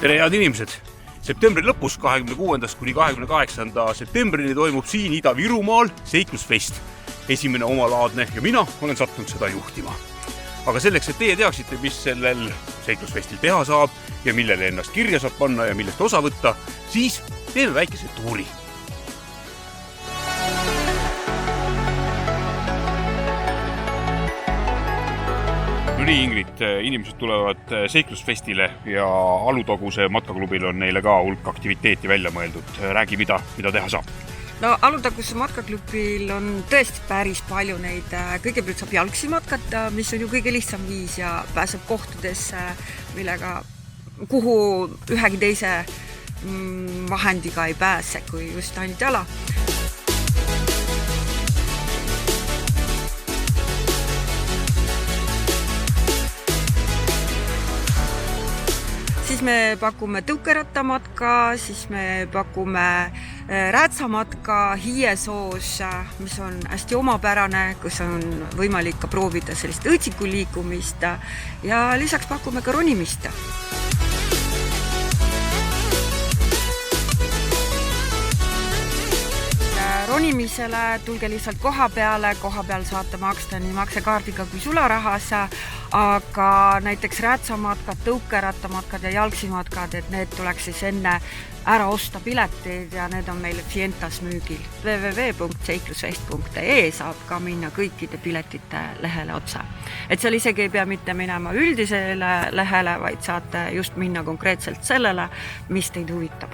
Tere, head inimesed! Septembri lõpus 26. kuni 28. septembrini toimub siin Ida-Virumaal seiklusfest. Esimene omalaadne ja mina olen sattunud seda juhtima. Aga selleks, et teie teaksite, mis sellel seiklusfestil teha saab ja millele ennast kirja saab panna ja millest osa võtta, siis teeme väikese tuuri. Nii, Ingrid, inimesed tulevad seiklusfestile ja Alutaguse matkaklubil on neile ka hulk aktiviteeti välja mõeldud. Räägi, mida teha saab. No Alutaguse matkaklubil on tõesti päris palju neid. Kõigepealt saab jalgsi matkata, mis on ju kõige lihtsam viis ja pääseb kohtadesse, kuhu ühegi teise vahendiga ei pääse, kui just ainult jala. Siis me pakume tõukerattamatka, siis me pakume räätsamatka Hiiesoos, mis on hästi omapärane, kus on võimalik ka proovida sellist õõtsiku liikumist ja lisaks pakume ka ronimist. Ronimisele tulge lihtsalt koha peal saate maksta nii maksekaardiga kui sularahas, aga näiteks räätsamatkad, tõukerattamatkad ja jalgsimatkad, et need tuleks siis enne ära osta piletid ja need on meil Fientas müügil. www.seiklusfest.ee saab ka minna kõikide piletite lehele otsa. Et seal isegi ei pea mitte minema üldisele lehele, vaid saate just minna konkreetselt sellele, mis teid huvitab.